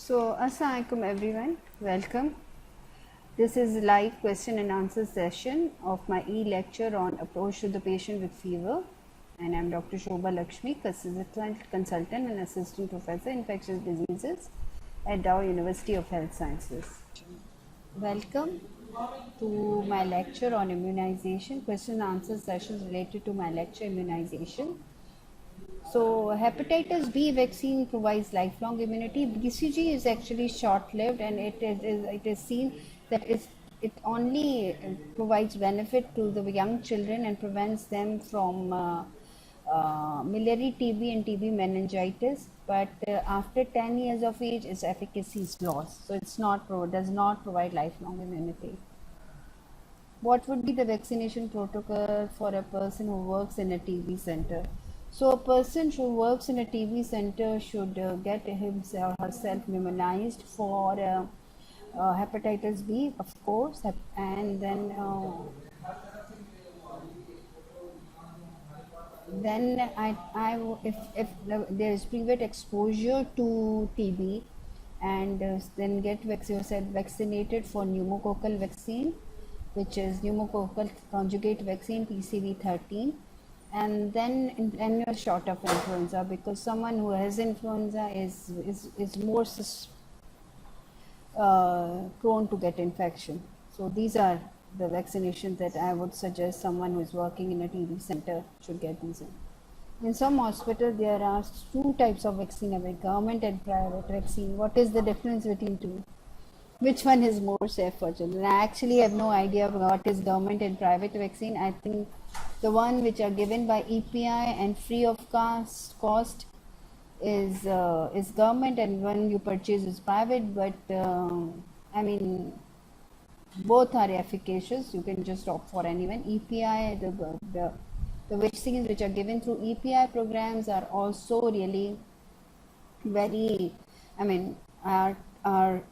So, Assalamualaikum everyone, welcome. This is a live question and answer session of my e-lecture on approach to the patient with fever, and I'm Dr. Shobha Lakshmi, consultant and assistant professor infectious diseases at Dow University of Health Sciences. Welcome to my lecture on immunization, question and answer sessions related to my lecture immunization. So hepatitis B vaccine provides lifelong immunity. BCG is actually short-lived, and it is seen that it only provides benefit to the young children and prevents them from miliary TB and TB meningitis. But after 10 years of age, its efficacy is lost. So it's not does not provide lifelong immunity. What would be the vaccination protocol for a person who works in a TB center? So a person who works in a TB center should get himself or herself immunized for hepatitis B, of course, and then if there is previous exposure to TB, and then get vaccinated for pneumococcal vaccine, which is pneumococcal conjugate vaccine PCV13, and then annual shot of influenza, because someone who has influenza is more prone to get infection. So these are the vaccinations that I would suggest someone who is working in a TB center should get these in. In some hospitals, there are two types of vaccine, government and private vaccine. What is the difference between two? Which one is more safe for children? I actually have no idea what is government and private vaccine. I think the one which are given by EPI and free of cost is government, and one you purchase is private. But I mean, both are efficacious. You can just opt for anyone. EPI, the vaccines which are given through EPI programs are also really very, I mean, are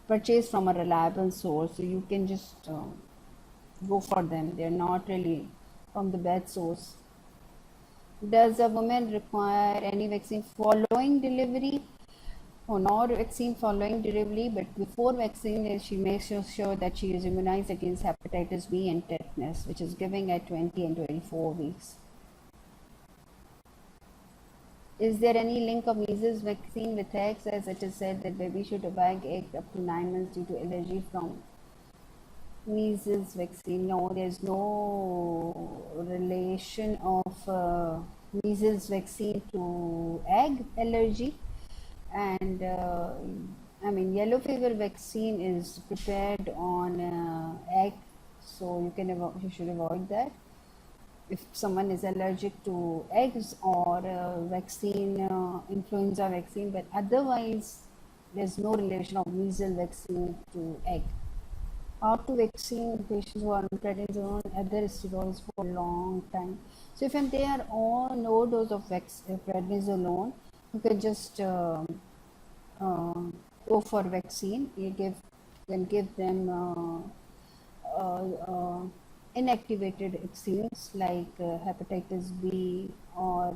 purchased from a reliable source, so you can just go for them. They're not really from the bad source. Does a woman require any vaccine following delivery? Oh, not vaccine following delivery, but before vaccine, she makes sure that she is immunized against hepatitis B and tetanus, which is given at 20 and 24 weeks. Is there any link of measles vaccine with eggs, as it is said that baby should avoid eggs up to 9 months due to allergy from measles vaccine? No, there's no relation of measles vaccine to egg allergy. And I mean, yellow fever vaccine is prepared on egg, so you should avoid that if someone is allergic to eggs or vaccine, influenza vaccine. But otherwise, there's no relation of measles vaccine to egg. How to vaccine patients who are on prednisone, other steroids for a long time. So if they are on low dose of prednisolone, you can just go for vaccine. You can give them inactivated vaccines like hepatitis B or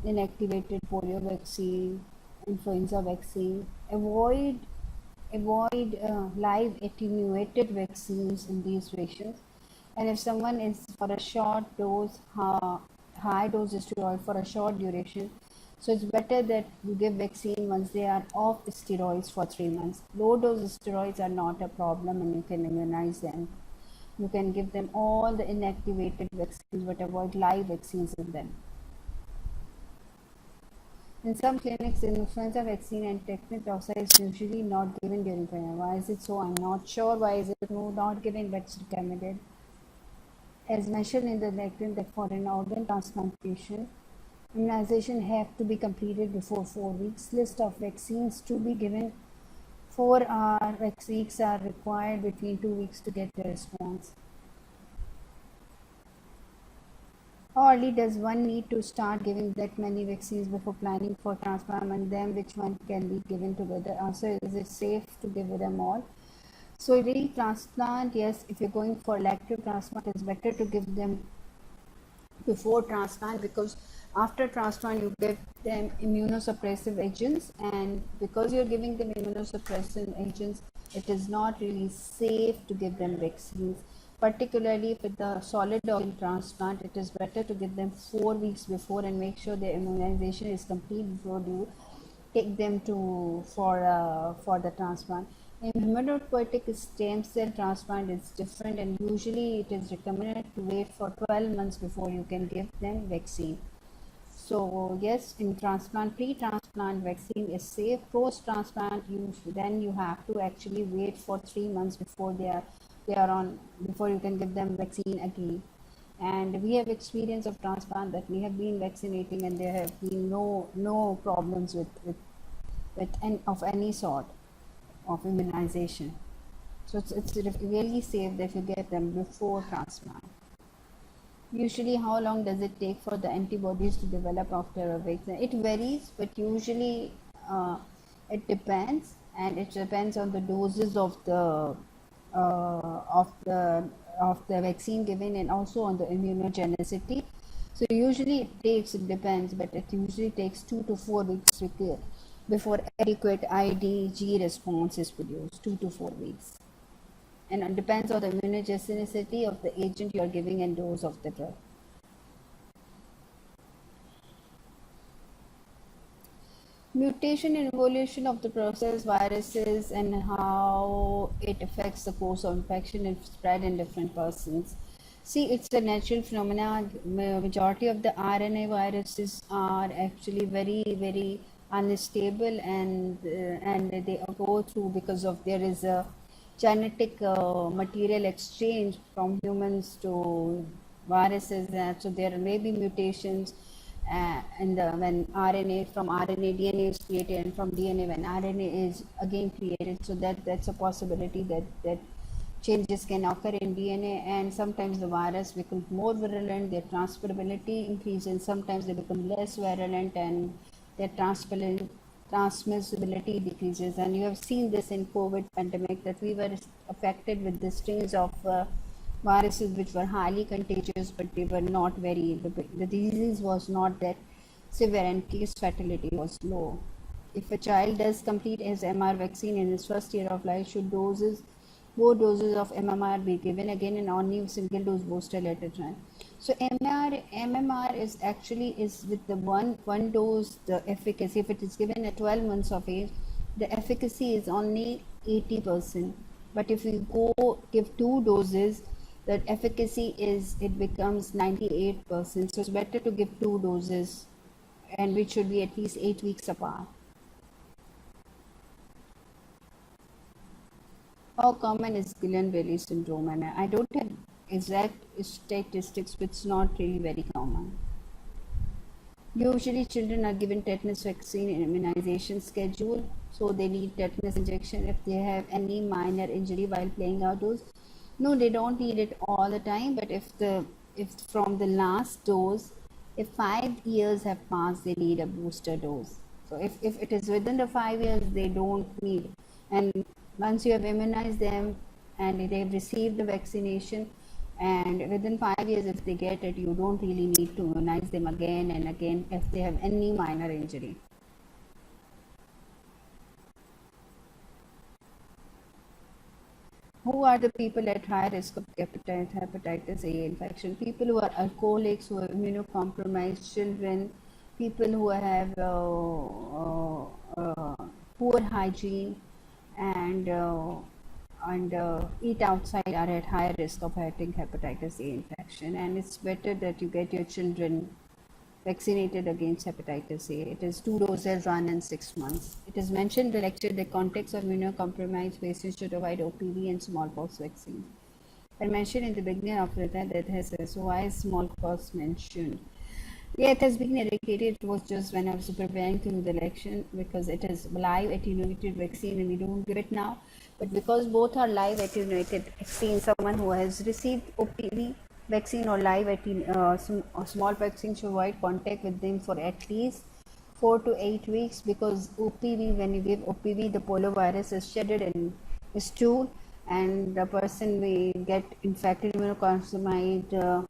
inactivated polio vaccine, influenza vaccine. Avoid live attenuated vaccines in these patients. And if someone is for a short dose, high dose steroid for a short duration, so it's better that you give vaccine once they are off steroids for 3 months. Low dose steroids are not a problem, and you can immunize them. You can give them all the inactivated vaccines, but avoid live vaccines in them. In some clinics, influenza vaccine and tetanus toxoid is usually not given during pregnancy. Why is it so? I'm not sure why is it not given, but it's recommended. As mentioned in the lecture, that for an organ transplantation, immunization have to be completed before 4 weeks. List of vaccines to be given. 4 weeks are required between 2 weeks to get the response. How early does one need to start giving that many vaccines before planning for transplant, and then which one can be given together? Answer: is it safe to give them all? So transplant, yes, if you're going for elective transplant, it's better to give them before transplant, because after transplant you give them immunosuppressive agents, and because you're giving them immunosuppressive agents, it is not really safe to give them vaccines. Particularly with the solid organ transplant, it is better to give them 4 weeks before and make sure their immunization is complete before you take them to for the transplant. In hematopoietic stem cell transplant is different, and usually it is recommended to wait for 12 months before you can give them vaccine. So yes, in transplant, pre-transplant vaccine is safe. Post-transplant, you have to actually wait for 3 months before they are on before you can give them vaccine again. And we have experience of transplant that we have been vaccinating, and there have been no problems of any sort of immunization. So it's really safe that you get them before transplant. Usually, how long does it take for the antibodies to develop after a vaccine? It varies, but usually it depends, and it depends on the doses of the vaccine given, and also on the immunogenicity. So usually it depends, but it usually takes 2 to 4 weeks before adequate IgG response is produced. 2 to 4 weeks. And it depends on the immunogenicity of the agent you are giving and dose of the drug. Mutation and evolution of the process, viruses, and how it affects the course of infection and spread in different persons. See, it's a natural phenomena. Majority of the RNA viruses are actually very unstable, and they go through because of there is a genetic material exchange from humans to viruses, so there may be mutations when RNA from RNA DNA is created, and from DNA when RNA is again created. So that's a possibility that changes can occur in DNA, and sometimes the virus becomes more virulent, their transferability increases, and sometimes they become less virulent and their transmissibility decreases. And you have seen this in COVID pandemic, that we were affected with the strains of viruses which were highly contagious, but they were not the disease was not that severe, and case fatality was low. If a child does complete his MR vaccine in his first year of life, should both doses of MMR be given again and only single dose booster at a time. So MMR is actually with the one dose, the efficacy, if it is given at 12 months of age, the efficacy is only 80%. But if you give 2 doses, the efficacy it becomes 98%. So it's better to give 2 doses, and which should be at least 8 weeks apart. How common is Guillain-Barré syndrome? And I don't have exact statistics, but it's not really very common. Usually children are given tetanus vaccine in immunization schedule, so they need tetanus injection if they have any minor injury while playing outdoors. No, they don't need it all the time, but if from the last dose, if 5 years have passed, they need a booster dose. So if it is within the 5 years, they don't need. And once you have immunized them and they have received the vaccination, and within 5 years if they get it, you don't really need to immunize them again and again if they have any minor injury. Who are the people at high risk of hepatitis A infection? People who are alcoholics, who are immunocompromised, children, people who have poor hygiene and eat outside are at high risk of having hepatitis A infection. And it's better that you get your children vaccinated against hepatitis A. It is 2 doses run in 6 months. It is mentioned in the lecture the context of immunocompromised patients should avoid OPV and smallpox vaccine. I mentioned in the beginning of the that has so why is smallpox mentioned? Yeah, it has been eradicated. It was just when I was preparing to do the election, because it is live attenuated vaccine and we don't give it now. But because both are live attenuated vaccine, someone who has received OPV vaccine or live small vaccine should avoid contact with them for at least 4 to 8 weeks, because OPV, when you give OPV, the poliovirus is shedded in stool, and the person may get infected, immunocompromised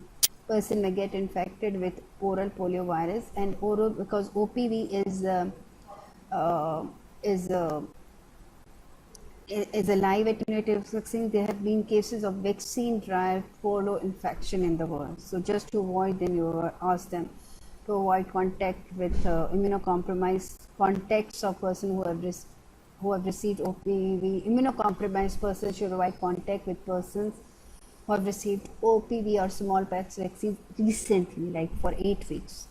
person may get infected with oral poliovirus, and oral, because OPV uh, is a is a live attenuated vaccine. There have been cases of vaccine-derived polio infection in the world. So just to avoid them, you ask them to avoid contact with immunocompromised contacts of person who have received OPV. Immunocompromised persons should avoid contact with persons who have received OPV or smallpox vaccine recently, like for 8 weeks.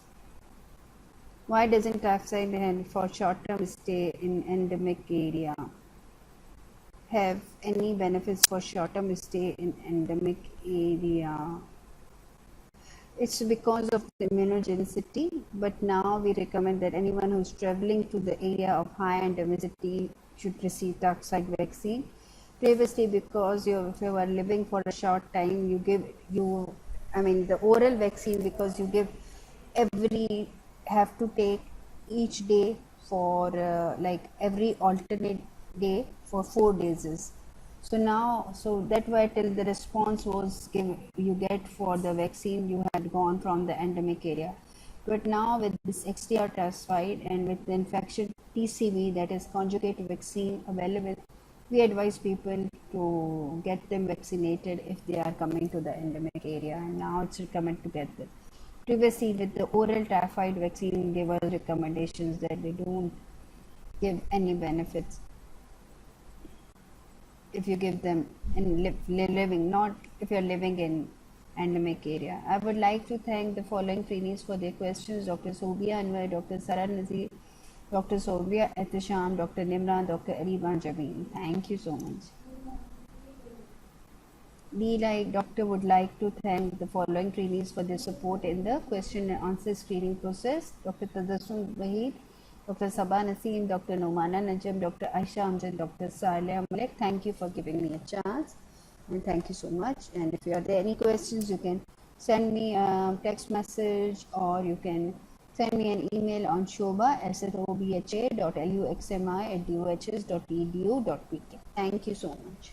Why doesn't Tafside for short-term stay in endemic area have any benefits for short-term stay in endemic area? It's because of the immunogenicity, but now we recommend that anyone who's traveling to the area of high endemicity should receive Tafside vaccine. Previously, because if you are living for a short time, the oral vaccine, because you give have to take each day for like every alternate day for 4 days. So now, so that why till the response was you get for the vaccine, you had gone from the endemic area. But now with this XDR Tafside and with the infection TCV, that is conjugate vaccine available, we advise people to get them vaccinated if they are coming to the endemic area, and now it's recommended to get them. Previously, with the oral Tafside vaccine, there were recommendations that they don't give any benefits if you give them in living, not if you're living in endemic area. I would like to thank the following trainees for their questions: Dr. Sobia Anwar, Dr. Sarah Nazir, Dr. Sobia Ehtisham, Dr. Nimran, Dr. Ariban Jameen. Thank you so much. Doctor would like to thank the following trainees for their support in the question and answer screening process: Dr. Tabassum Wahid, Dr. Sabah Naseem, Dr. Nomana Najam, Dr. Aisha Amjad, Dr. Saleh Malek. Thank you for giving me a chance, and thank you so much. And if you are there any questions, you can send me a text message, or you can send me an email on shobha@luxmi@duhs.edu.pk. Thank you so much.